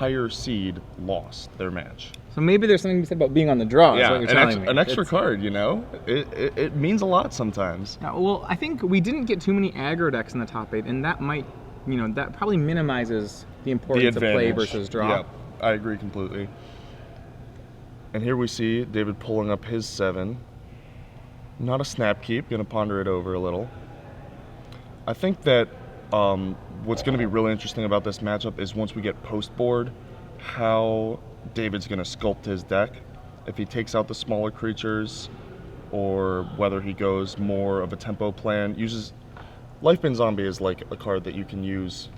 higher seed lost their match. So maybe there's something to be said about being on the draw. Yeah, is what you're telling me. an extra card, you know? It means a lot sometimes. Yeah, well, I think we didn't get too many aggro decks in the top 8, and that might, that probably minimizes the importance of play versus draw. Yeah, I agree completely. And here we see David pulling up his 7. Not a snap keep, gonna ponder it over a little. I think that what's gonna be really interesting about this matchup is once we get post board, how David's going to sculpt his deck, if he takes out the smaller creatures, or whether he goes more of a tempo plan. Uses Lifebane Zombie is like a card that you can use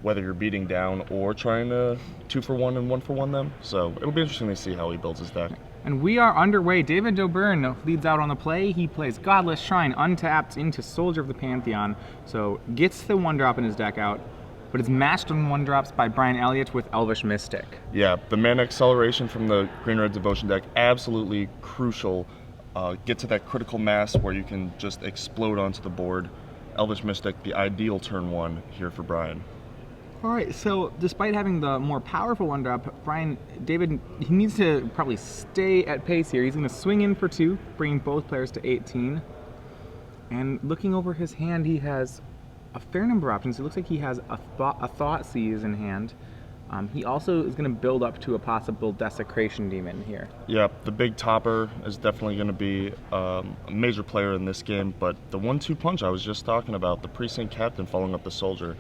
whether you're beating down or trying to 2-for-1 and 1-for-1 them. So it'll be interesting to see how he builds his deck. And we are underway. David Doberne leads out on the play. He plays Godless Shrine untapped into Soldier of the Pantheon, so gets the 1-drop in his deck out, but it's matched on 1-drops by Bryan Eleyet with Elvish Mystic. Yeah, the mana acceleration from the Green-Red Devotion deck, absolutely crucial. Get to that critical mass where you can just explode onto the board. Elvish Mystic, the ideal turn 1 here for Bryan. All right, so despite having the more powerful 1-drop, David, he needs to probably stay at pace here. He's going to swing in for 2, bringing both players to 18. And looking over his hand, he has a fair number of options. It looks like he has a Thoughtseize in hand. He also is going to build up to a possible Desecration Demon here. Yeah, the big topper is definitely going to be a major player in this game, but the 1-2 punch I was just talking about, the Precinct Captain following up the Soldier,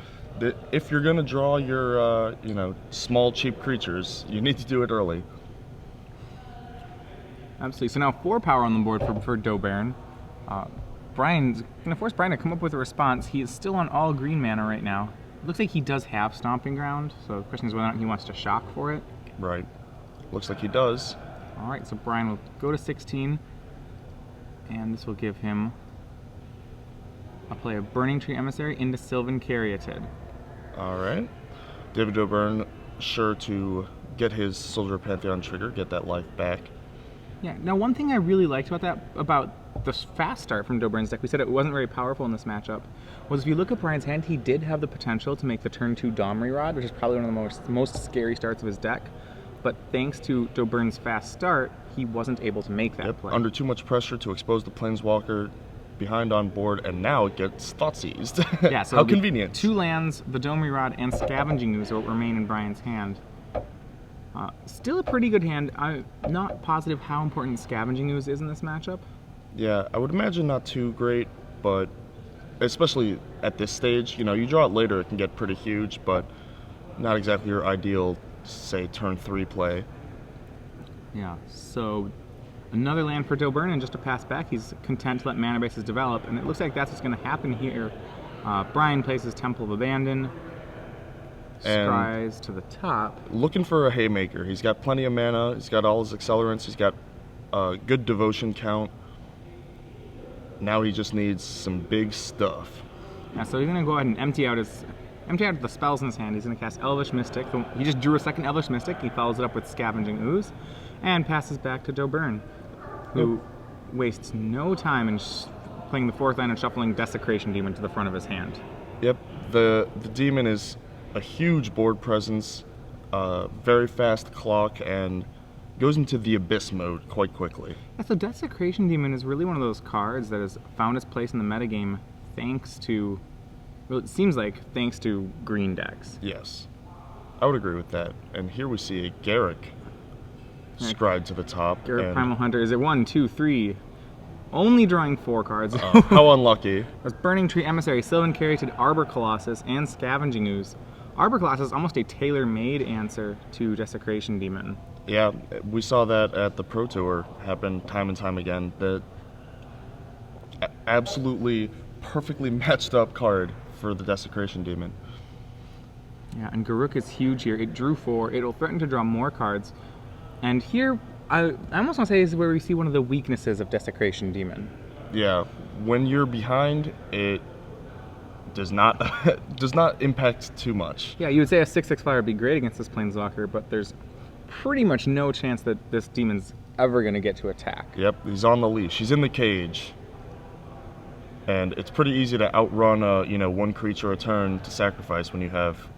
if you're going to draw your small, cheap creatures, you need to do it early. Absolutely. So now 4 power on the board for Doberne. Bryan's going to force Bryan to come up with a response. He is still on all green mana right now. It looks like he does have Stomping Ground, so the question is whether or not he wants to shock for it. Right. Looks like he does. All right, so Bryan will go to 16, and this will give him a play of Burning Tree Emissary into Sylvan Caryatid. All right. David Doberne sure to get his Soldier of Pantheon trigger, get that life back. Yeah, now one thing I really liked about the fast start from Doberne's deck, we said it wasn't very powerful in this matchup, was if you look at Bryan's hand, he did have the potential to make the turn 2 Domri Rod, which is probably one of the most scary starts of his deck. But thanks to Doberne's fast start, he wasn't able to make that play. Under too much pressure to expose the Planeswalker, behind on board, and now it gets Thoughtseized. Yeah, so how convenient. 2 lands, the Domri Rod, and Scavenging Ooze will remain in Bryan's hand. Still a pretty good hand. I'm not positive how important Scavenging Ooze is in this matchup. Yeah, I would imagine not too great, but especially at this stage, you draw it later, it can get pretty huge, but not exactly your ideal, say, turn 3 play. Yeah, so another land for Doberne, and just to pass back, he's content to let mana bases develop, and it looks like that's what's going to happen here. Bryan places Temple of Abandon, scries to the top. Looking for a Haymaker. He's got plenty of mana, he's got all his accelerants, he's got a good devotion count. Now he just needs some big stuff. Yeah, so he's going to go ahead and empty out the spells in his hand. He's going to cast Elvish Mystic. He just drew a second Elvish Mystic. He follows it up with Scavenging Ooze and passes back to Doberne, who wastes no time in playing the 4th land and shuffling Desecration Demon to the front of his hand. Yep, the demon is a huge board presence, very fast clock, and goes into the Abyss mode quite quickly. Yeah, so Desecration Demon is really one of those cards that has found its place in the metagame thanks to, well, it seems like thanks to green decks. Yes, I would agree with that. And here we see a Garruk scried to the top. Garruk Primal Hunter, is it 1, 2, 3? Only drawing 4 cards. How unlucky. There's Burning Tree Emissary, Sylvan Caryatid, Arbor Colossus, and Scavenging Ooze. Arbor Colossus is almost a tailor-made answer to Desecration Demon. Yeah, we saw that at the Pro Tour happen time and time again. The absolutely perfectly matched up card for the Desecration Demon. Yeah, and Garruk is huge here. It drew 4. It'll threaten to draw more cards. And here, I almost want to say is where we see one of the weaknesses of Desecration Demon. Yeah, when you're behind, it does not impact too much. Yeah, you would say a 6/6 flyer would be great against this Planeswalker, but there's pretty much no chance that this demon's ever going to get to attack. Yep, he's on the leash. He's in the cage. And it's pretty easy to outrun one creature a turn to sacrifice when you have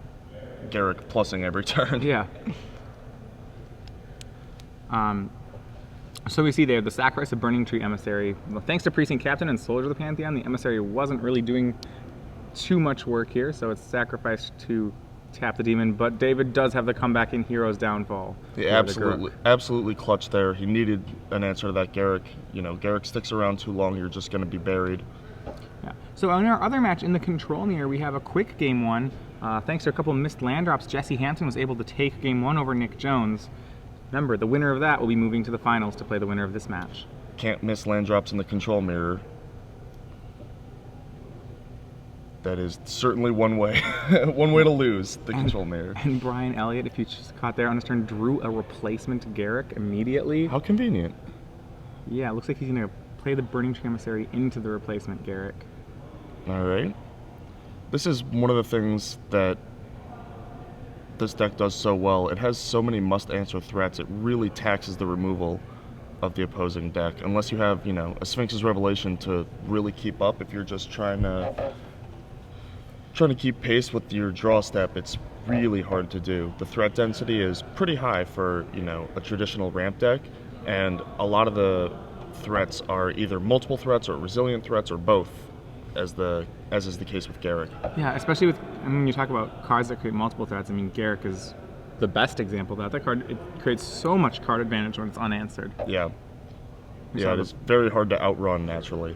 Garrick plussing every turn. Yeah. So we see there the sacrifice of Burning Tree Emissary. Well, thanks to Precinct Captain and Soldier of the Pantheon, the Emissary wasn't really doing too much work here, so it's sacrificed to tap the demon, but David does have the comeback in Hero's Downfall. He absolutely clutched there. He needed an answer to that Garrick. You know, Garrick sticks around too long, you're just going to be buried. Yeah. So in our other match in the control mirror, we have a quick game one. Thanks to a couple of missed land drops, Jesse Hansen was able to take game one over Nick Jones. Remember, the winner of that will be moving to the finals to play the winner of this match. Can't miss land drops in the control mirror. That is certainly one way to lose the control mirror. And Bryan Eleyet, if you just caught there on his turn, drew a replacement Garrick immediately. How convenient. Yeah, it looks like he's going to play the Burning Tree Emissary into the replacement Garrick. All right. This is one of the things that this deck does so well. It has so many must-answer threats, it really taxes the removal of the opposing deck. Unless you have, you know, a Sphinx's Revelation to really keep up. If you're just trying to keep pace with your draw step, it's really hard to do. The threat density is pretty high for, you know, a traditional ramp deck, and a lot of the threats are either multiple threats or resilient threats or both, as is the case with Garrick. Yeah, especially with, I mean, you talk about cards that create multiple threats. I mean, Garrick is the best example of that. That card, it creates so much card advantage when it's unanswered. Yeah. Yeah, it is very hard to outrun naturally.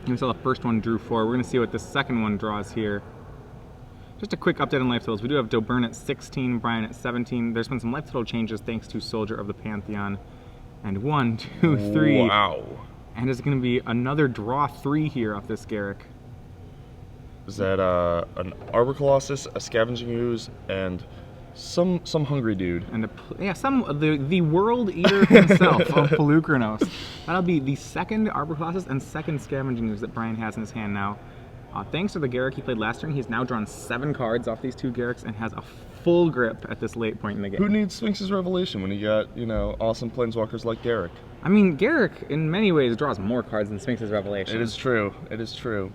We saw the first one drew 4. We're going to see what the second one draws here. Just a quick update on life totals. We do have Doberne at 16, Bryan at 17. There's been some life total changes thanks to Soldier of the Pantheon. And 1, 2, 3. Wow. And it's going to be another draw 3 here off this Garrick. Is that an Arbor Colossus, a Scavenging Ooze, and some hungry dude? And the World Eater himself of Pelucranos. That'll be the second Arbor Colossus and second Scavenging Ooze that Bryan has in his hand now. Thanks to the Garrick he played last turn, he's now drawn 7 cards off these 2 Garricks and has a full grip at this late point in the game. Who needs Sphinx's Revelation when you got, you know, awesome planeswalkers like Garrick? I mean, Garrick, in many ways, draws more cards than Sphinx's Revelation. It is true. It is true.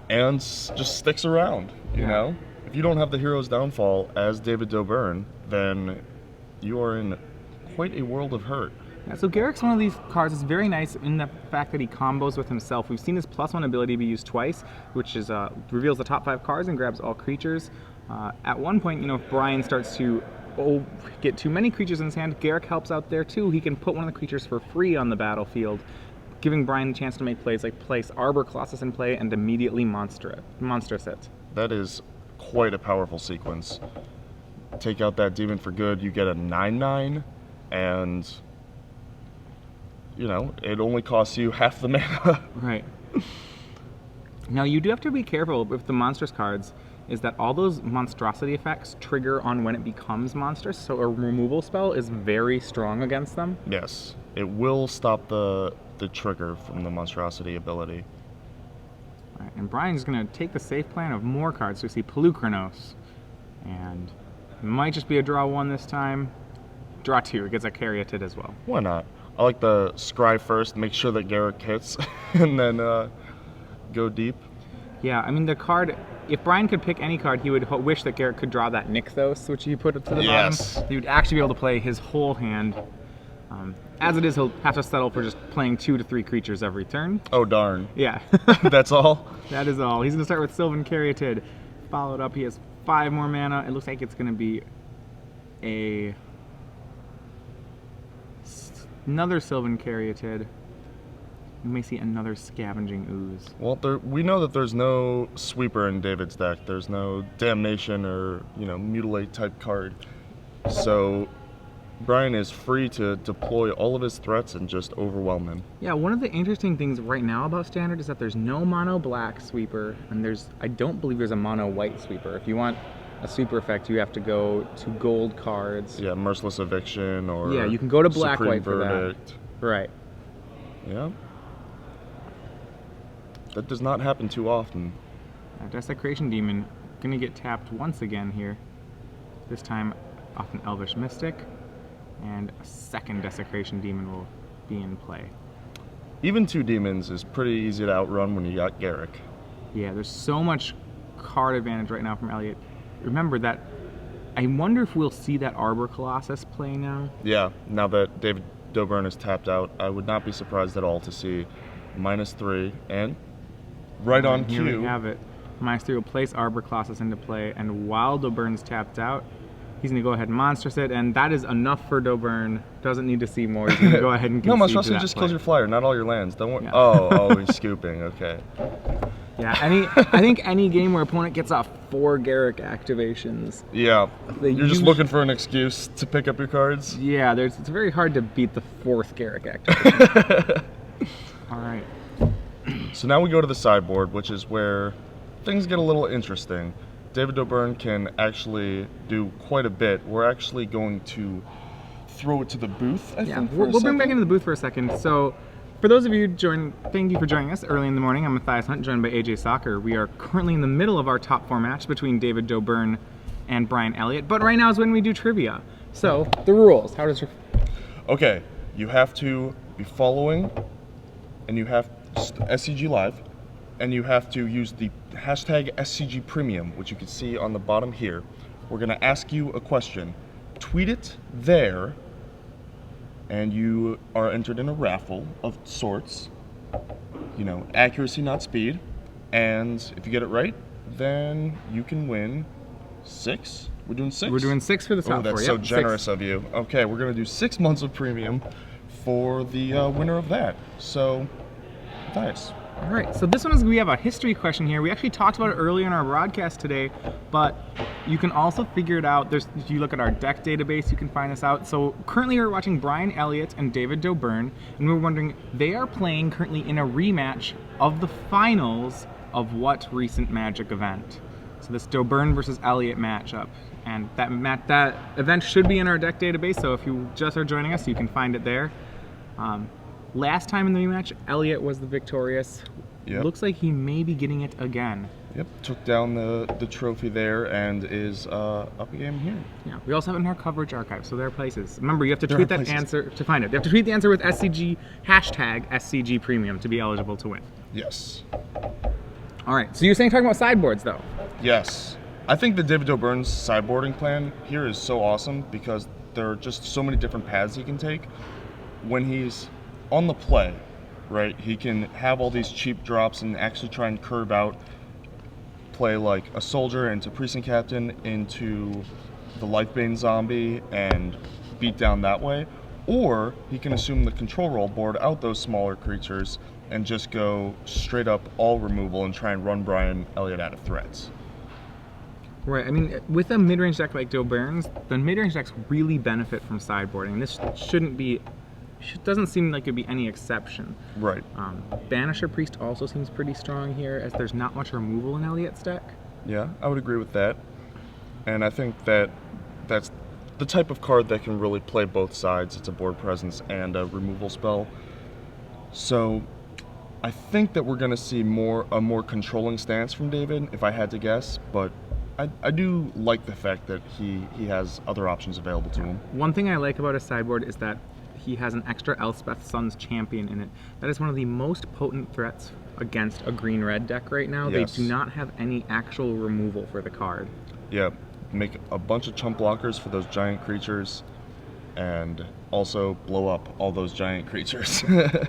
And just sticks around, you know? If you don't have the Hero's Downfall as David Doberne, then you are in quite a world of hurt. Yeah, so Garrick's one of these cards that's very nice in the fact that he combos with himself. We've seen his +1 ability be used twice, which is reveals the top 5 cards and grabs all creatures. At one point, you know, if Bryan starts to get too many creatures in his hand, Garrick helps out there too. He can put one of the creatures for free on the battlefield, giving Bryan the chance to make plays like place Arbor Colossus in play and immediately monstrous it. That is quite a powerful sequence. Take out that demon for good, you get a 9/9, and you know, it only costs you half the mana. Right. Now you do have to be careful with the monstrous cards, is that all those monstrosity effects trigger on when it becomes monstrous, so a removal spell is very strong against them. Yes, it will stop the trigger from the monstrosity ability. All right, and Bryan's going to take the safe plan of more cards. So we see Pelucranos, and it might just be a draw 1 this time. Draw 2, it gets a Caryatid as well. Why not? I like the scry first, make sure that Garrick hits, and then go deep. Yeah, I mean the card, if Bryan could pick any card, he would wish that Garrick could draw that Nykthos, which he put up to the bottom. He would actually be able to play his whole hand. As it is, he'll have to settle for just playing 2 to 3 creatures every turn. Oh darn. Yeah. That's all? That is all. He's going to start with Sylvan Caryatid. Followed up, he has 5 more mana. It looks like it's going to be another Sylvan Caryatid. We may see another Scavenging Ooze. Well, we know that there's no sweeper in David's deck. There's no Damnation or, you know, Mutilate type card. So Bryan is free to deploy all of his threats and just overwhelm him. Yeah, one of the interesting things right now about Standard is that there's no mono black sweeper, and I don't believe there's a mono white sweeper. If you want a sweeper effect, you have to go to gold cards. Yeah, Merciless Eviction or yeah, you can go to black Supreme white Verdict. for that. Right. Yeah. That does not happen too often. Desecration Demon gonna get tapped once again here. This time off an Elvish Mystic, and a second Desecration Demon will be in play. Even 2 demons is pretty easy to outrun when you got Garrick. Yeah, there's so much card advantage right now from Eleyet. remember that. I wonder if we'll see that Arbor Colossus play now. Yeah, now that David Doberne is tapped out, I would not be surprised at all to see -3 and right on Here cue. we have it. -3 will place Arbor Colossus into play, and while Doberne's tapped out, he's going to go ahead and monstrous it, and that is enough for Doberne. Doesn't need to see more. He's going to go ahead and concede No, to monstrosity that just play. kills your flyer, not all your lands. Don't worry. Yeah. Oh, he's scooping. Okay. Yeah, I think any game where opponent gets off 4 Garrick activations. Yeah, They you're just use- looking for an excuse to pick up your cards. Yeah, it's very hard to beat the 4th Garrick activation. All right. So now we go to the sideboard, which is where things get a little interesting. David Doberne can actually do quite a bit. We're actually going to throw it to the booth, I Yeah, think, for we'll a bring second. back into the booth for a second. So, for those of you thank you for joining us early in the morning. I'm Matthias Hunt, joined by AJ Soccer. We are currently in the middle of our top 4 match between David Doberne and Bryan Eleyet, but right now is when we do trivia. So, the rules. How does your... Okay, you have to be following, and you have SCG Live, and you have to use the hashtag SCG Premium, which you can see on the bottom here. We're going to ask you a question. Tweet it there, and you are entered in a raffle of sorts. You know, accuracy, not speed. And if you get it right, then you can win 6. We're doing 6? We're doing 6 for the top Oh, that's 4. so Yep, generous 6. of you. Okay, we're going to do 6 months of premium for the winner of that. So, nice. All right, so this one is, we have a history question here. We actually talked about it earlier in our broadcast today, but you can also figure it out. If you look at our deck database, you can find this out. So currently we're watching Bryan Eleyet and David Doberne, and we're wondering, they are playing currently in a rematch of the finals of what recent Magic event? So this Doberne versus Eleyet matchup. And that event should be in our deck database, so if you just are joining us, you can find it there. Last time in the rematch, Eleyet was the victorious. Yep. Looks like he may be getting it again. Yep, took down the trophy there and is up a game here. Yeah. We also have it in our coverage archive, so there are places. Remember, you have to There tweet are that places. answer to find it. You have to tweet the answer with SCG hashtag SCG Premium to be eligible to win. Yes. All right. So you're talking about sideboards though. Yes. I think the David Doberne's sideboarding plan here is so awesome because there are just so many different paths he can take. When he's on the play, right, he can have all these cheap drops and actually try and curve out, play like a soldier into precinct captain into the Lifebane zombie and beat down that way. Or he can assume the control role, board out those smaller creatures, and just go straight up all removal and try and run Bryan Eleyet out of threats. Right. I mean, with a mid-range deck like Doberne's, the mid-range decks really benefit from sideboarding. This doesn't seem like it'd be any exception. Right. Banisher Priest also seems pretty strong here, as there's not much removal in Eleyet's deck. Yeah, I would agree with that. And I think that that's the type of card that can really play both sides. It's a board presence and a removal spell. So I think that we're going to see a more controlling stance from David, if I had to guess, but I do like the fact that he has other options available to him. One thing I like about his sideboard is that he has an extra Elspeth Sun's Champion in it. That is one of the most potent threats against a green-red deck right now. Yes. They do not have any actual removal for the card. Yeah, make a bunch of chump blockers for those giant creatures and also blow up all those giant creatures.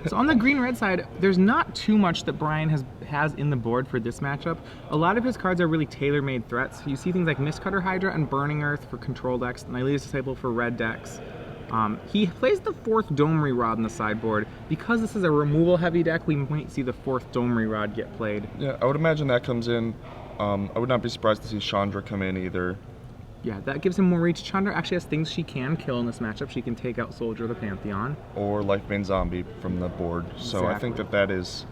So on the green-red side, there's not too much that Bryan has in the board for this matchup. A lot of his cards are really tailor-made threats. You see things like Mistcutter Hydra and Burning Earth for control decks, and Eleyet's Disciple for red decks. He plays the 4th Domery Rod in the sideboard. Because this is a removal-heavy deck, we might see the 4th Domery Rod get played. Yeah, I would imagine that comes in. I would not be surprised to see Chandra come in either. Yeah, that gives him more reach. Chandra actually has things she can kill in this matchup. She can take out Soldier of the Pantheon. Or Lifebane Zombie from the board. So I think that is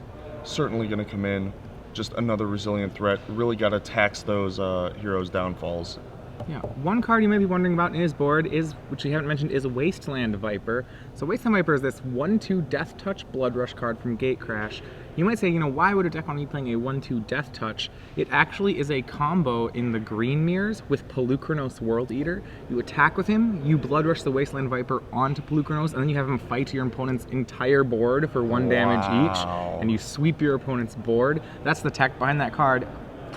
certainly going to come in. Just another resilient threat. Really got to tax those heroes' downfalls. Yeah, one card you might be wondering about in his board is, which we haven't mentioned, is Wasteland Viper. So Wasteland Viper is this 1/2 Death Touch Blood Rush card from Gatecrash. You might say, why would a deck want to be playing a 1/2 Death Touch? It actually is a combo in the green mirrors with Pelucranos World Eater. You attack with him, you Blood Rush the Wasteland Viper onto Pelucranos, and then you have him fight your opponent's entire board for 1 damage each, and you sweep your opponent's board. That's the tech behind that card.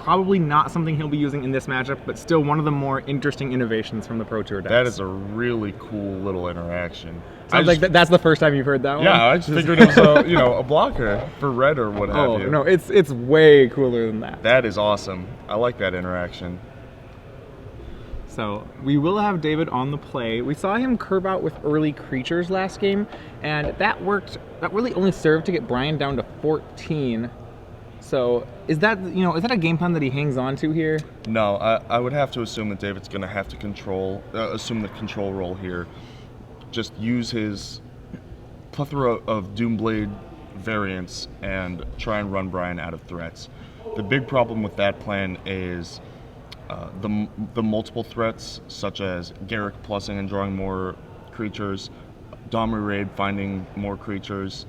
Probably not something he'll be using in this matchup, but still one of the more interesting innovations from the Pro Tour decks. That is a really cool little interaction. Sounds like that's the first time you've heard that one? Yeah, I just figured it was a blocker for red or what have you. No, it's way cooler than that. That is awesome. I like that interaction. So we will have David on the play. We saw him curve out with early creatures last game, and that worked. That really only served to get Bryan down to 14. So is that a game plan that he hangs on to here? No, I would have to assume that David's going to have to assume the control role here. Just use his plethora of Doomblade variants and try and run Bryan out of threats. The big problem with that plan is the multiple threats, such as Garrick plussing and drawing more creatures, Domri Raid finding more creatures,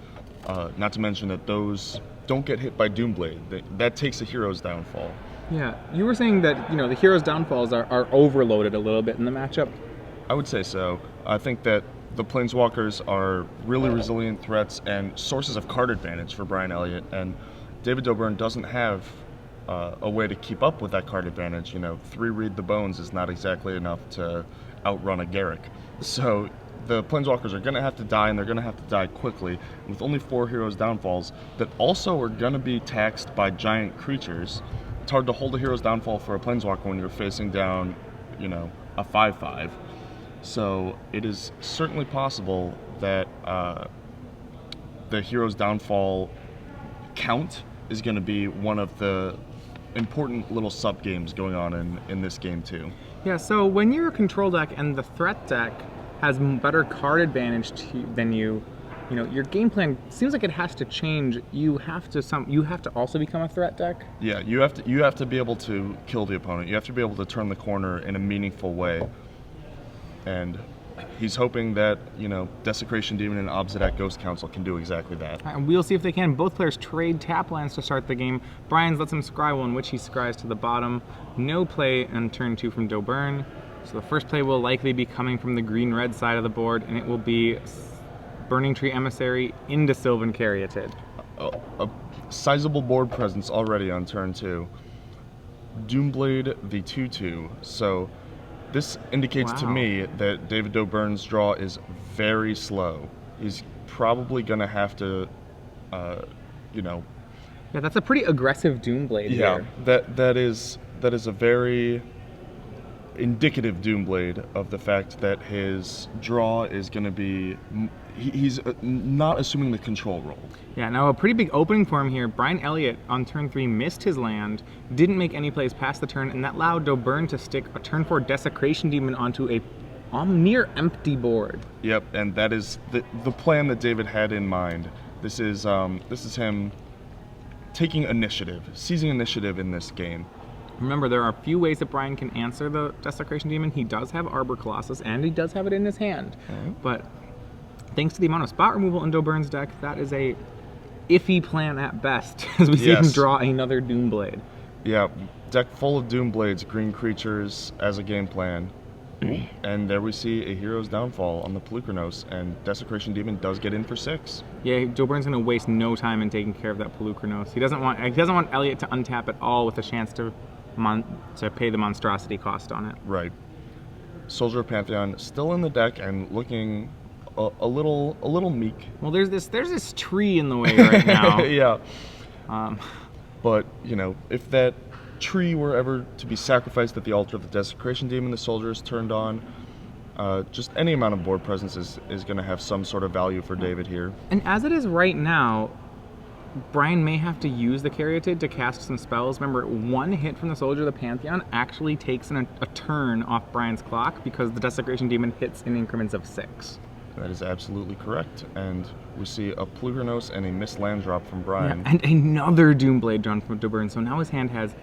not to mention that those don't get hit by Doomblade. That takes a hero's downfall. Yeah, you were saying that the hero's downfalls are overloaded a little bit in the matchup. I would say so. I think that the Planeswalkers are really resilient threats and sources of card advantage for Bryan Eleyet, and David Doberne doesn't have a way to keep up with that card advantage. 3 Read the Bones is not exactly enough to outrun a Garrick. So the Planeswalkers are going to have to die, and they're going to have to die quickly, with only 4 heroes downfalls that also are going to be taxed by giant creatures. It's hard to hold a hero's downfall for a Planeswalker when you're facing down, a 5/5. So it is certainly possible that the hero's downfall count is going to be one of the important little sub games going on in this game too. Yeah, so when you're a control deck and the threat deck has better card advantage than you, your game plan seems like it has to change. You have to also become a threat deck. Yeah, you have to be able to kill the opponent. You have to be able to turn the corner in a meaningful way. And he's hoping that, Desecration Demon and Obsidian Ghost Council can do exactly that. And we'll see if they can. Both players trade tap lands to start the game. Bryan's lets him scry one, which he scries to the bottom. No play on turn 2 from Doberne. So the first play will likely be coming from the green-red side of the board, and it will be Burning Tree Emissary into Sylvan Caryatid. A sizable board presence already on turn 2. Doomblade the 2/2. So this indicates to me that David Doberne's draw is very slow. He's probably going to have to, Yeah, that's a pretty aggressive Doomblade here. That is a very indicative Doomblade of the fact that his draw is going to be... He's not assuming the control role. Yeah, now a pretty big opening for him here. Bryan Eleyet on turn 3 missed his land, didn't make any plays past the turn, and that allowed Doberne to stick a turn 4 Desecration Demon onto a near empty board. Yep, and that is the plan that David had in mind. This is him taking initiative, seizing initiative in this game. Remember, there are a few ways that Bryan can answer the Desecration Demon. He does have Arbor Colossus, and he does have it in his hand. Okay. But thanks to the amount of spot removal in Doberne's deck, that is a iffy plan at best, as we see him draw another Doomblade. Yeah, deck full of Doomblades, green creatures as a game plan. And there we see a hero's downfall on the Pelucranos, and Desecration Demon does get in for 6. Yeah, Doberne's going to waste no time in taking care of that Pelucranos. He doesn't want Eleyet to untap at all with a chance to pay the monstrosity cost on it. Right. Soldier of Pantheon still in the deck and looking a little meek. Well, there's this tree in the way right now. Yeah. But if that tree were ever to be sacrificed at the altar of the Desecration Demon, the soldier is turned on. Just any amount of board presence is going to have some sort of value for David here. And as it is right now, Bryan may have to use the Caryatid to cast some spells. Remember, 1 hit from the Soldier of the Pantheon actually takes a turn off Bryan's clock because the Desecration Demon hits in increments of 6. That is absolutely correct. And we see a Pelucranos and a missed land drop from Bryan. Yeah, and another Doomblade drawn from Doberne. So now his hand has...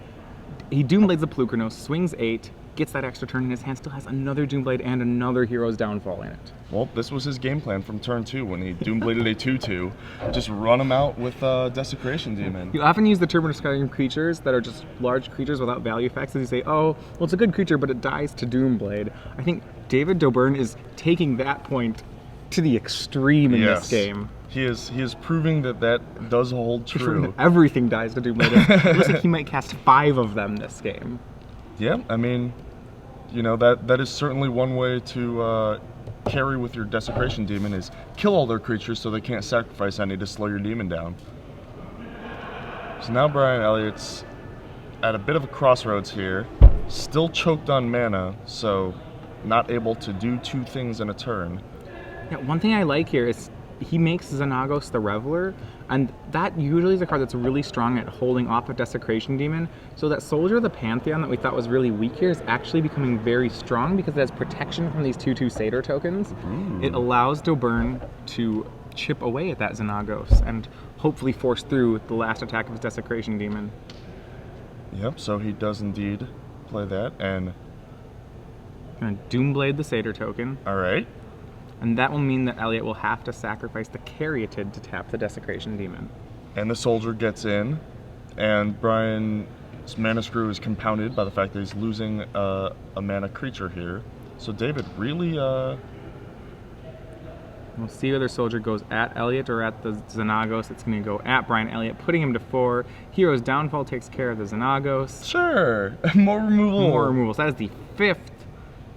He Doomblades the Pelucranos, swings 8, gets that extra turn, and his hand still has another Doomblade and another Hero's Downfall in it. Well, this was his game plan from turn 2 when he Doombladed a 2/2. Just run him out with Desecration Demon. You often use the Turbine of Skyrim creatures that are just large creatures without value effects, as you say, oh, well, it's a good creature, but it dies to Doomblade. I think David Doberne is taking that point to the extreme in this game. He is proving that does hold true. Everything dies to Doomblade. It looks like he might cast 5 of them this game. Yeah, I mean, you know, that is certainly one way to carry with your Desecration Demon is kill all their creatures so they can't sacrifice any to slow your demon down. So now Bryan Eleyet's at a bit of a crossroads here, still choked on mana, so not able to do 2 things in a turn. Yeah, one thing I like here is he makes Xenagos the Reveler, and that usually is a card that's really strong at holding off a Desecration Demon. So that Soldier of the Pantheon that we thought was really weak here is actually becoming very strong because it has protection from these 2/2 Satyr tokens. Ooh. It allows Doberne to chip away at that Xenagos and hopefully force through the last attack of his Desecration Demon. Yep, so he does indeed play that, and... Gonna Doomblade the Satyr token. Alright. And that will mean that Eleyet will have to sacrifice the Caryatid to tap the Desecration Demon. And the Soldier gets in, and Bryan's mana screw is compounded by the fact that he's losing a mana creature here. So David really... We'll see whether Soldier goes at Eleyet or at the Xenagos. It's going to go at Bryan Eleyet, putting him to 4. Hero's Downfall takes care of the Xenagos. Sure! More removal! More removals. That is the 5th.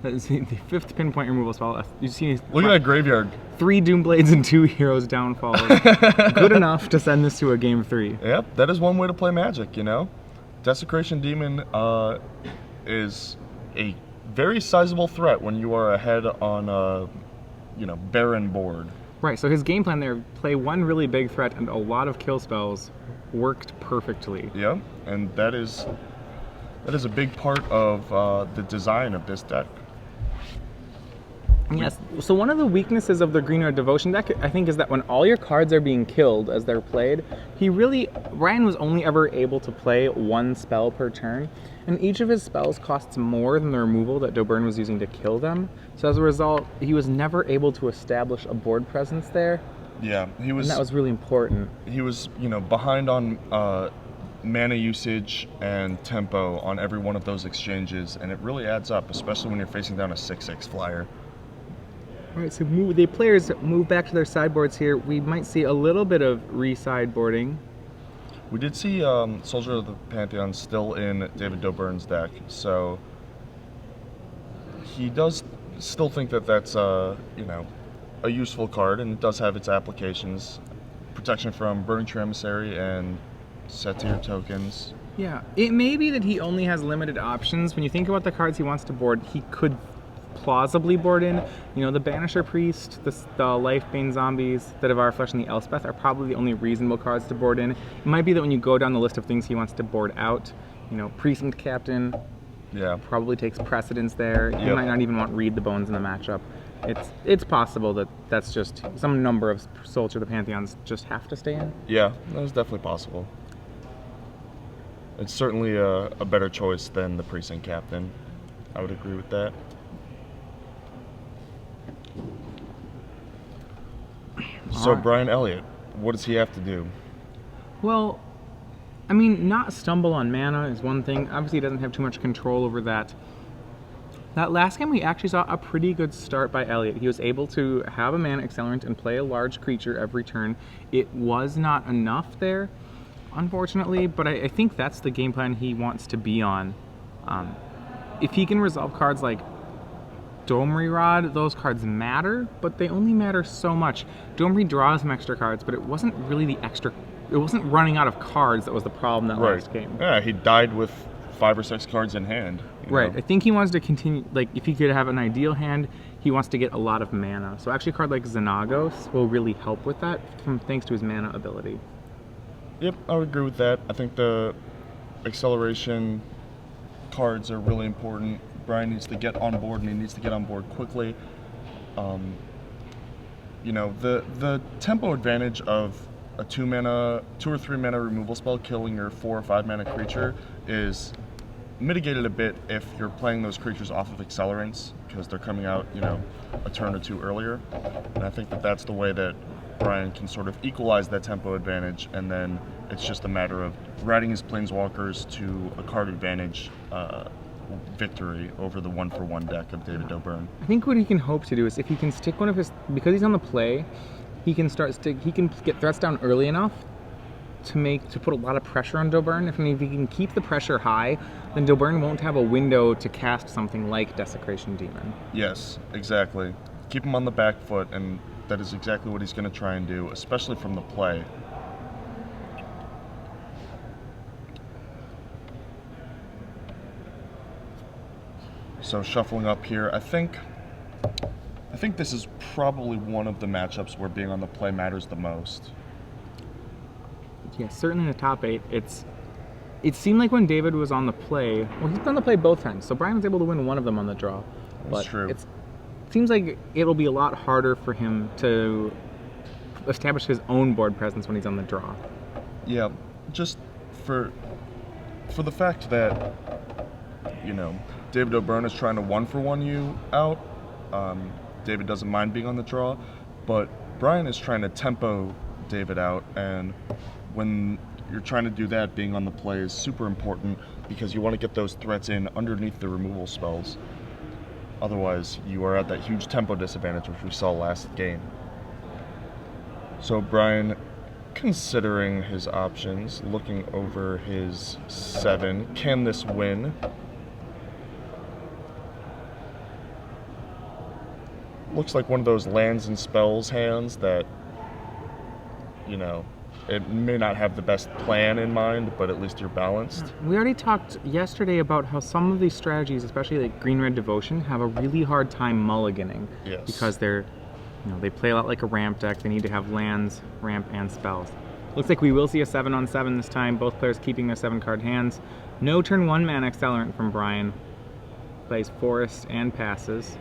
That is the 5th pinpoint removal spell. You see, Look at that graveyard. 3 Doomblades and 2 Heroes Downfall. Good enough to send this to a game 3. Yep, that is one way to play Magic, you know? Desecration Demon is a very sizable threat when you are ahead on a, barren board. Right, so his game plan there, play 1 really big threat and a lot of kill spells, worked perfectly. Yep, and that is a big part of the design of this deck. Yes, so one of the weaknesses of the Green Red Devotion deck, I think, is that when all your cards are being killed as they're played, Bryan was only ever able to play 1 spell per turn, and each of his spells costs more than the removal that Doberne was using to kill them. So as a result, he was never able to establish a board presence there. Yeah, and that was really important. He was, behind on mana usage and tempo on every one of those exchanges, and it really adds up, especially when you're facing down a 6/6 flyer. All right, so the players move back to their sideboards here. We might see a little bit of re-sideboarding. We did see Soldier of the Pantheon still in David Doberne's deck, so he does still think that that's a useful card, and it does have its applications. Protection from Burning Tree Emissary and Satyr tokens. Yeah, it may be that he only has limited options. When you think about the cards he wants to board, he could plausibly board in. The Banisher Priest, the Lifebane Zombies, the Devour Flesh, and the Elspeth are probably the only reasonable cards to board in. It might be that when you go down the list of things he wants to board out, Precinct Captain probably takes precedence there. Yep. You might not even want Read the Bones in the matchup. It's possible that that's just some number of Soldier of the Pantheons just have to stay in. Yeah, that is definitely possible. It's certainly a better choice than the Precinct Captain. I would agree with that. So Bryan Eleyet, what does he have to do? Well, I mean, not stumble on mana is one thing. Obviously, he doesn't have too much control over that. That last game, we actually saw a pretty good start by Eleyet. He was able to have a mana accelerant and play a large creature every turn. It was not enough there, unfortunately, but I think that's the game plan he wants to be on. If he can resolve cards like Domri Rod, those cards matter, but they only matter so much. Domri draws some extra cards, but it wasn't really it wasn't running out of cards that was the problem that last game. Yeah, he died with 5 or 6 cards in hand. Right, I think he wants to continue, if he could have an ideal hand, he wants to get a lot of mana. So actually a card like Xenagos will really help with that, thanks to his mana ability. Yep, I would agree with that. I think the acceleration cards are really important. Bryan needs to get on board, and he needs to get on board quickly. The tempo advantage of a 2 or 3 mana removal spell killing your 4 or 5 mana creature is mitigated a bit if you're playing those creatures off of accelerants, because they're coming out, a turn or 2 earlier. And I think that that's the way that Bryan can sort of equalize that tempo advantage, and then it's just a matter of riding his Planeswalkers to a card advantage victory over the 1-for-1 deck of David Doberne. I think what he can hope to do is if he can stick one of his, because he's on the play, he can get threats down early enough to put a lot of pressure on Doberne. If he can keep the pressure high, then Doberne won't have a window to cast something like Desecration Demon. Yes, exactly. Keep him on the back foot, and that is exactly what he's going to try and do, especially from the play. So shuffling up here, I think this is probably one of the matchups where being on the play matters the most. Yeah, certainly in the top 8, it seemed like when David was on the play, well, he's been on the play both times, so Bryan was able to win one of them on the draw. That's true. It seems like it'll be a lot harder for him to establish his own board presence when he's on the draw. Yeah, just for the fact that, David Doberne is trying to 1-for-1 you out. David doesn't mind being on the draw, but Bryan is trying to tempo David out, and when you're trying to do that, being on the play is super important because you want to get those threats in underneath the removal spells. Otherwise, you are at that huge tempo disadvantage, which we saw last game. So Bryan, considering his options, looking over his 7, can this win? Looks like one of those lands and spells hands that, it may not have the best plan in mind, but at least you're balanced. We already talked yesterday about how some of these strategies, especially like Green-Red Devotion, have a really hard time mulliganing. Yes. Because they play a lot like a ramp deck. They need to have lands, ramp, and spells. Looks like we will see a 7-on-7 this time, both players keeping their 7-card hands. No turn 1 mana accelerant from Bryan. Plays Forest and passes.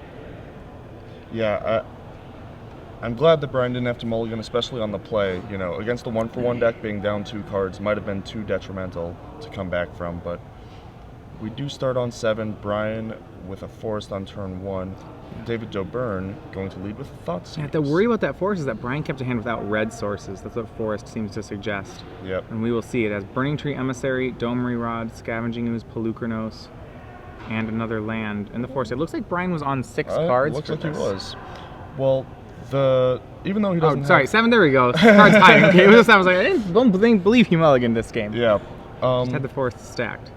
Yeah, I'm glad that Bryan didn't have to mulligan, especially on the play. Against the 1-for-1 deck, being down 2 cards might have been too detrimental to come back from, but we do start on 7. Bryan with a Forest on turn 1. David Doberne going to lead with Thoughtseize. Yeah, the worry about that Forest is that Bryan kept a hand without red sources. That's what Forest seems to suggest. Yep. And we will see it as Burning Tree Emissary, Domri Rod, Scavenging Ooze, Pelucranos, and another land in the Forest. It looks like Bryan was on 6 cards. Looks for like this. he was. Well, even though he doesn't. Oh, sorry, 7. There we go. Cards hiding. Okay, I was like, I don't believe he mulliganed this game. Yeah. Just had the Forest stacked.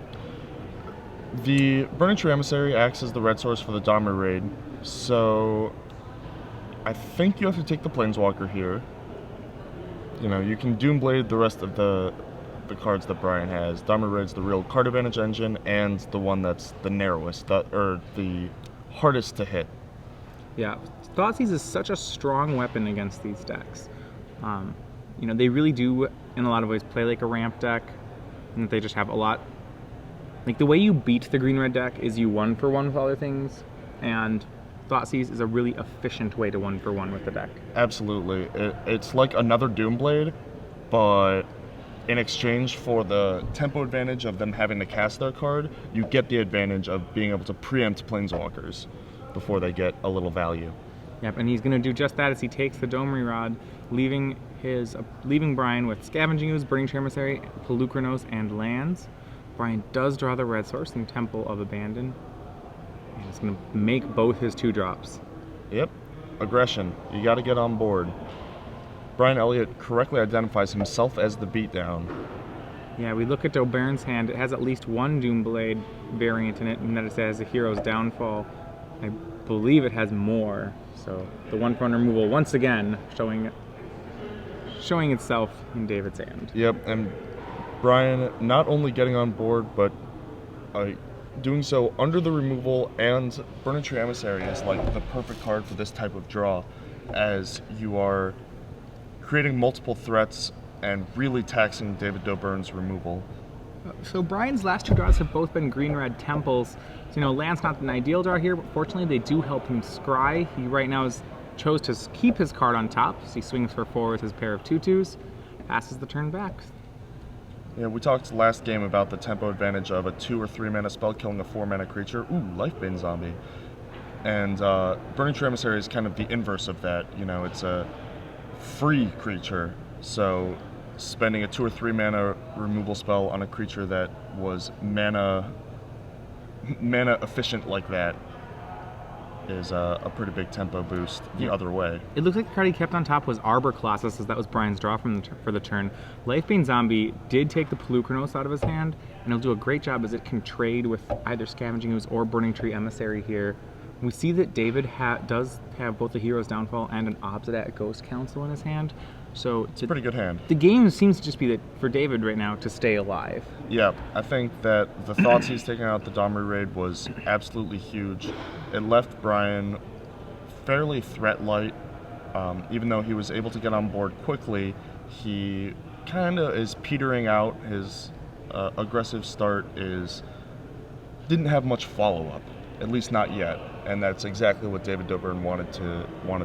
The Burning Tree Emissary acts as the red source for the Dahmer raid, so I think you have to take the Planeswalker here. You can Doomblade the rest of the cards that Bryan has. Dahmer raid's the real card advantage engine and the one that's the narrowest, or the hardest to hit. Yeah, Thoughtseize is such a strong weapon against these decks. They really do, in a lot of ways, play like a ramp deck, and they just have a lot. Like, the way you beat the green-red deck is you 1-for-1 with other things, and Thoughtseize is a really efficient way to 1-for-1 with the deck. Absolutely. It's like another Doomblade, but in exchange for the tempo advantage of them having to cast their card, you get the advantage of being able to preempt Planeswalkers before they get a little value. Yep, and he's going to do just that as he takes the Domri Rod, leaving Bryan with Scavenging Ooze, Burning Tree Emissary, Pelucranos, and lands. Bryan does draw the red source in Temple of Abandon, and it's going to make both his 2-drops. Yep, aggression. You got to get on board. Bryan Eleyet correctly identifies himself as the beatdown. Yeah, we look at Doberne's hand. It has at least one Doomblade variant in it, and that it says a Hero's Downfall. I believe it has more. So the 1-for-1 removal once again showing itself in David's hand. Yep, and Bryan not only getting on board, but doing so under the removal, and Burning Tree Emissary is like the perfect card for this type of draw, as you are creating multiple threats and really taxing David Doberne's removal. So Bryan's last 2 draws have both been green-red temples. So, land's not an ideal draw here, but fortunately they do help him scry. He right now chose to keep his card on top, so he swings for 4 with his pair of 2/2s, passes the turn back. Yeah, we talked last game about the tempo advantage of a 2 or 3 mana spell killing a 4 mana creature. Ooh, Lifebane Zombie. And Burning Tree Emissary is kind of the inverse of that. It's a free creature, so spending a 2 or 3 mana removal spell on a creature that was mana efficient like that is a pretty big tempo boost the other way. It looks like the card he kept on top was Arbor Colossus, as that was Bryan's draw for the turn. Lifebane Zombie did take the Pelucranos out of his hand, and it'll do a great job as it can trade with either Scavenging Ooze or Burning Tree Emissary here. We see that David does have both the Hero's Downfall and an Obsidian Ghost Council in his hand. So it's a pretty good hand. The game seems to just be that for David right now to stay alive. Yeah, I think that the thoughts he's taking out the Domri raid was absolutely huge. It left Bryan fairly threat light. Even though he was able to get on board quickly, he kind of is petering out. His aggressive start didn't have much follow up, at least not yet, and that's exactly what David Doberne wanted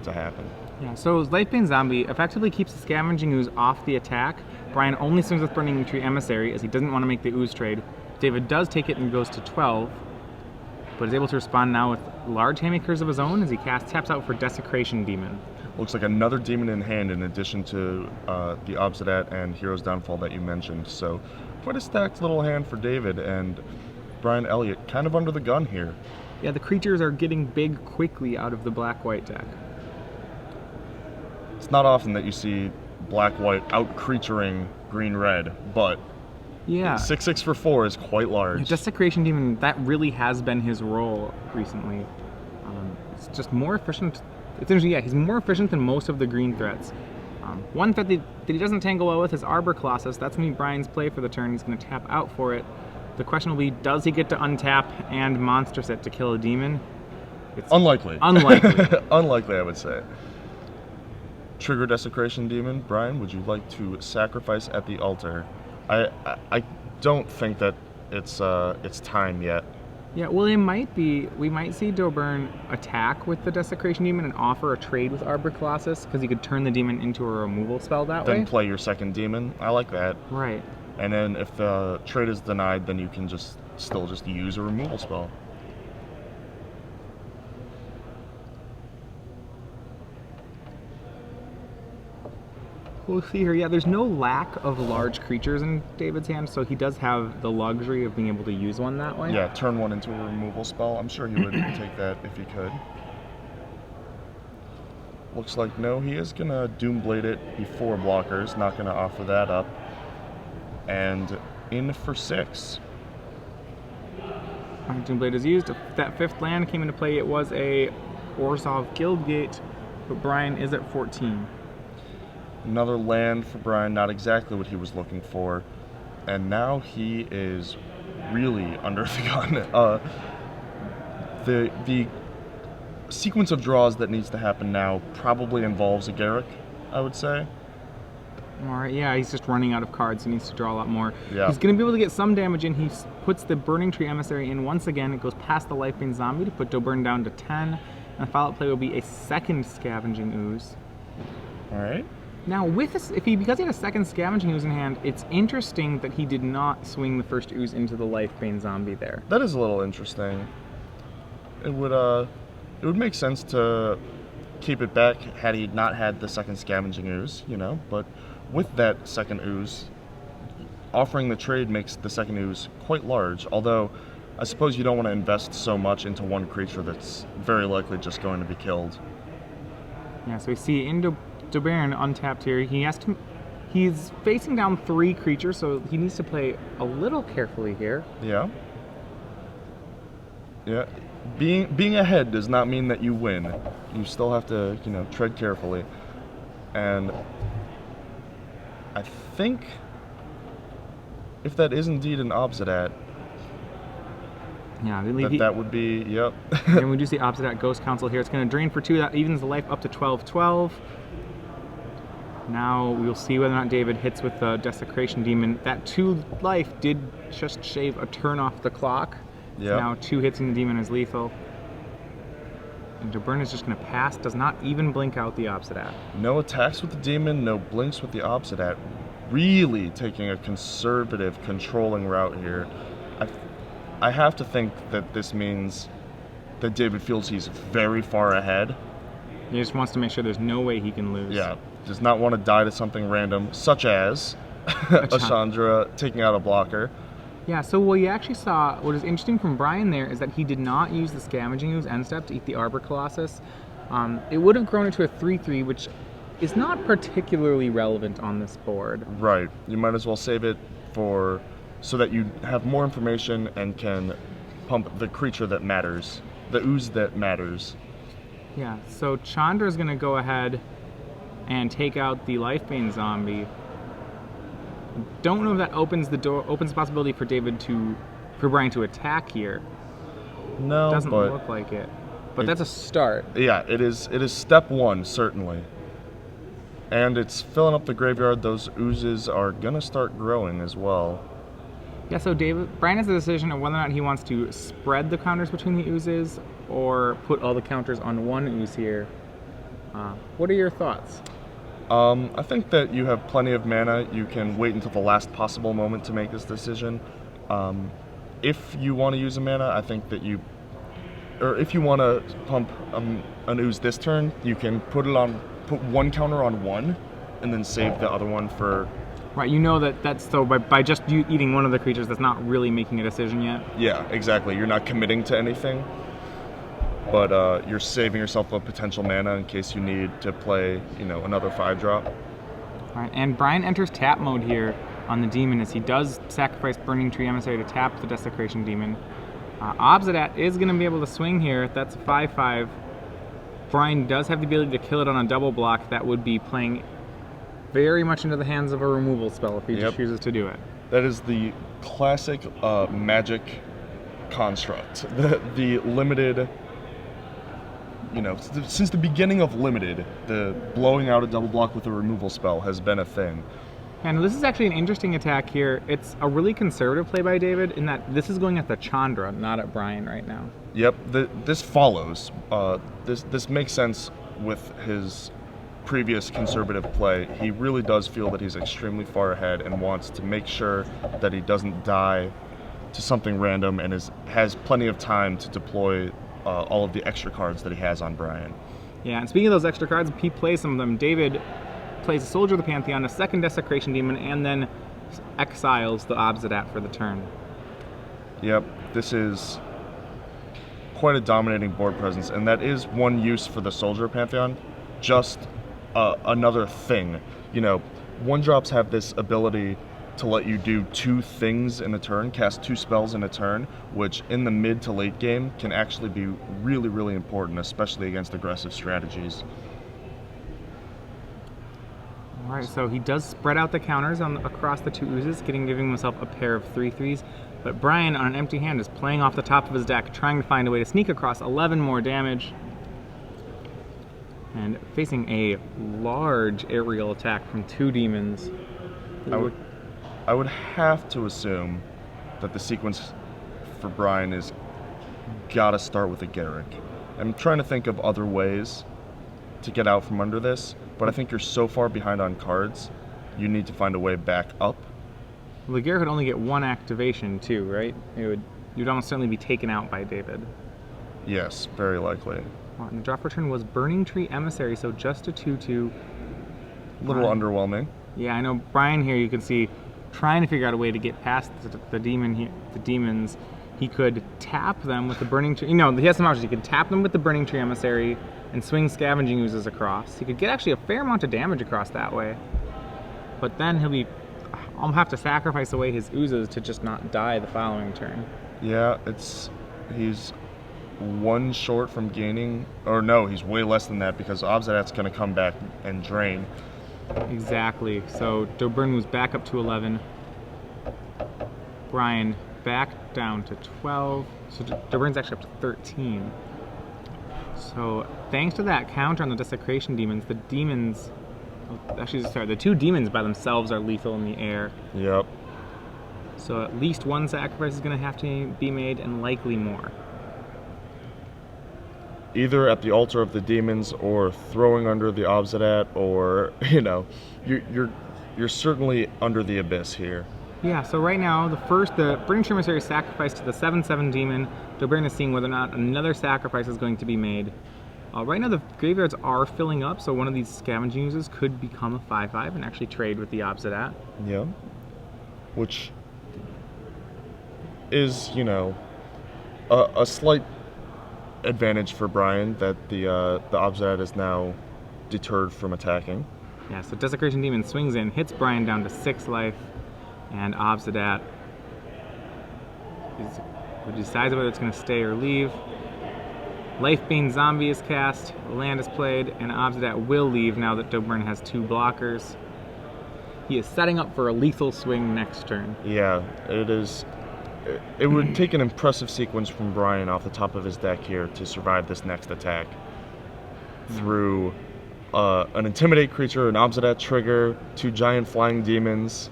to happen. Yeah, so Lifebane Zombie effectively keeps the Scavenging Ooze off the attack. Bryan only swings with Burning Tree Emissary as he doesn't want to make the Ooze trade. David does take it and goes to 12, but is able to respond now with large Haymakers of his own as he taps out for Desecration Demon. Looks like another demon in hand in addition to the Obsidian and Hero's Downfall that you mentioned. So quite a stacked little hand for David, and Bryan Eleyet kind of under the gun here. Yeah, the creatures are getting big quickly out of the black-white deck. It's not often that you see black-white out-creaturing green-red, but yeah, 6/6 for 4 is quite large. Desecration Demon, that really has been his role recently. It's just more efficient. It's interesting, yeah, he's more efficient than most of the green threats. One threat that he doesn't tangle well with is Arbor Colossus. That's going to be Bryan's play for the turn. He's going to tap out for it. The question will be, does he get to untap and monster set to kill a demon? It's unlikely. Unlikely. Unlikely, I would say. Trigger Desecration Demon. Bryan, would you like to sacrifice at the altar? I don't think that it's time yet. Yeah, well, it might be. We might see Doberne attack with the Desecration Demon and offer a trade with Arbor Colossus because he could turn the demon into a removal spell that way. Then play your second demon. I like that. Right. And then if the trade is denied, then you can still just use a removal spell. We'll see here. Yeah, there's no lack of large creatures in David's hand, so he does have the luxury of being able to use one that way. Yeah, turn one into a removal spell. I'm sure he would take that if he could. Looks like no, he is going to Doomblade it before blockers, not going to offer that up. And in for 6. Doomblade is used. If that 5th land came into play, it was a Orzhov Guildgate, but Bryan is at 14. Another land for Bryan, not exactly what he was looking for. And now he is really under the gun. The sequence of draws that needs to happen now probably involves a Garruk, I would say. All right, yeah, he's just running out of cards. He needs to draw a lot more. Yeah. He's going to be able to get some damage in. He puts the Burning Tree Emissary in once again. It goes past the Lifebane Zombie to put Doberne down to 10. And the follow-up play will be a second Scavenging Ooze. All right. Now, with this, because he had a second Scavenging Ooze in hand, it's interesting that he did not swing the first Ooze into the Lifebane Zombie there. That is a little interesting. It would make sense to keep it back had he not had the second Scavenging Ooze, but with that second Ooze, offering the trade makes the second Ooze quite large, although I suppose you don't want to invest so much into one creature that's very likely just going to be killed. Yeah, so we see Doberne untapped here. He's facing down 3 creatures, so he needs to play a little carefully here. Yeah. Yeah. Being ahead does not mean that you win. You still have to, tread carefully. And I think if that is indeed an Obsidian, yeah, that would be, yep. And we do see Obsidian Ghost Council here. It's going to drain for 2. That evens the life up to 12-12. Now we'll see whether or not David hits with the Desecration Demon. That 2 life did just shave a turn off the clock. Yeah. Now 2 hits in the demon is lethal. And Doberne is just going to pass, does not even blink out the Obsidian. No attacks with the demon, no blinks with the Obsidian. Really taking a conservative, controlling route here. I have to think that this means that David feels he's very far ahead. He just wants to make sure there's no way he can lose. Yeah, does not want to die to something random, such as a Chandra taking out a blocker. Yeah, so what you actually saw, what is interesting from Bryan there is that he did not use the Scavenging Ooze end step to eat the Arbor Colossus. It would have grown into a 3/3, which is not particularly relevant on this board. Right. You might as well save it for so that you have more information and can pump the creature that matters, the ooze that matters. Yeah, so Chandra's going to go ahead and take out the Lifebane zombie. Don't know if that opens the possibility for Bryan to attack here. No, Doesn't but look like it. But that's a start. yeah, it is step one, certainly. And it's filling up the graveyard. Those oozes are gonna start growing as well. Yeah, so Bryan has a decision of whether or not he wants to spread the counters between the oozes or put all the counters on one ooze here. What are your thoughts? I think that you have plenty of mana. You can wait until the last possible moment to make this decision. If you want to use a mana, I think that if you want to pump an ooze this turn, you can put one counter on one, and then save the other one for. Right, you know that's so by just you eating one of the creatures, that's not really making a decision yet. Yeah, exactly. You're not committing to anything, but you're saving yourself a potential mana in case you need to play, another 5-drop. All right, and Bryan enters tap mode here on the demon as he does sacrifice Burning Tree Emissary to tap the Desecration Demon. Obsidat is going to be able to swing here. That's a 5/5. Bryan does have the ability to kill it on a double block. That would be playing very much into the hands of a removal spell if he chooses to do it. That is the classic Magic construct. The limited, since the beginning of Limited, the blowing out a double block with a removal spell has been a thing. And this is actually an interesting attack here. It's a really conservative play by David in that this is going at the Chandra, not at Bryan right now. Yep, this follows. This makes sense with his previous conservative play. He really does feel that he's extremely far ahead and wants to make sure that he doesn't die to something random and has plenty of time to deploy all of the extra cards that he has on Bryan. Yeah, and speaking of those extra cards, he plays some of them. David plays a Soldier of the Pantheon, a second Desecration Demon, and then exiles the Obsidat for the turn. Yep, this is quite a dominating board presence, and that is one use for the Soldier of Pantheon. Just another thing. 1-drops have this ability to let you do 2 things in a turn, cast 2 spells in a turn, which in the mid to late game can actually be really, really important, especially against aggressive strategies. All right, so he does spread out the counters across the 2 oozes, giving himself a pair of 3/3s. But Bryan, on an empty hand, is playing off the top of his deck, trying to find a way to sneak across 11 more damage. And facing a large aerial attack from 2 demons. I would have to assume that the sequence for Bryan is gotta start with a Garrick. I'm trying to think of other ways to get out from under this, but I think you're so far behind on cards, you need to find a way back up. Well, the Garrick would only get 1 activation too, right? You'd almost certainly be taken out by David. Yes, very likely. And the draw for turn was Burning Tree Emissary, so just a 2/2. A little underwhelming. Yeah, I know Bryan here, you can see, trying to figure out a way to get past the demons. He could tap them with the Burning Tree. He has some options. He could tap them with the Burning Tree Emissary and swing Scavenging Oozes across. He could get actually a fair amount of damage across that way. But then I'll have to sacrifice away his Oozes to just not die the following turn. Yeah, he's 1 short from gaining, or no, he's way less than that because Obsidat's going to come back and drain. Exactly. So Doberne moves back up to 11. Bryan back down to 12. So Doberne's actually up to 13. So thanks to that counter on the Desecration Demons, the 2 demons by themselves are lethal in the air. Yep. So at least 1 sacrifice is going to have to be made, and likely more. Either at the altar of the demons or throwing under the Obsidat, or you're certainly under the abyss here. Yeah, so right now the Burning Tree Emissary is sacrificed to the 7/7 demon. Doberne is seeing whether or not another sacrifice is going to be made. Right now the graveyards are filling up, so one of these Scavenging Oozes could become a 5/5 and actually trade with the Obsidat. Yeah. Which is, you know, a slight advantage for Bryan that the Obzedat is now deterred from attacking. Yeah, so Desecration Demon swings in, hits Bryan down to 6 life, and Obzedat decides whether it's going to stay or leave. Lifebane Zombie is cast, land is played, and Obzedat will leave now that Doberne has 2 blockers. He is setting up for a lethal swing next turn. Yeah, it is. It would take an impressive sequence from Bryan off the top of his deck here to survive this next attack. Through an Intimidate creature, an Obzedat trigger, 2 giant flying demons,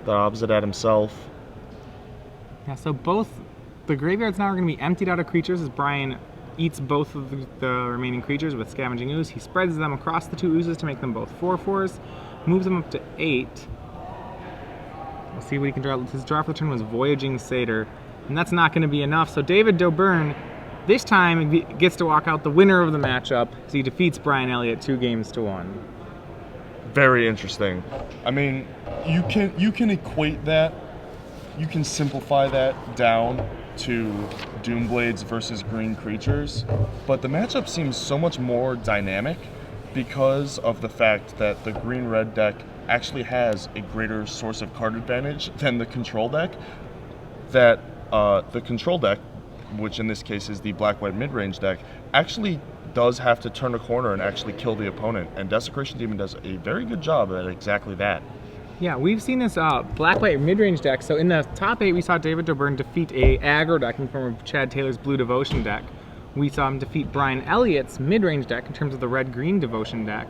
the Obzedat himself. Yeah, so both the graveyards now are going to be emptied out of creatures as Bryan eats both of the remaining creatures with Scavenging Ooze. He spreads them across the 2 oozes to make them both 4/4s, moves them up to 8. We'll see what he can draw. His draw for the turn was Voyaging Satyr, and that's not going to be enough. So David Doberne, this time, gets to walk out the winner of the matchup as he defeats Bryan Eleyet 2-1. Very interesting. I mean, you can equate that, you can simplify that down to Doomblades versus green creatures, but the matchup seems so much more dynamic because of the fact that the green-red deck actually has a greater source of card advantage than the control deck. That the control deck, which in this case is the black-white mid-range deck, actually does have to turn a corner and actually kill the opponent, and Desecration Demon does a very good job at exactly that. Yeah, we've seen this black-white mid-range deck. So in the top 8, we saw David Doberne defeat a aggro deck in the form of Chad Taylor's Blue Devotion deck. We saw him defeat Bryan Eleyet's mid-range deck in terms of the red-green Devotion deck.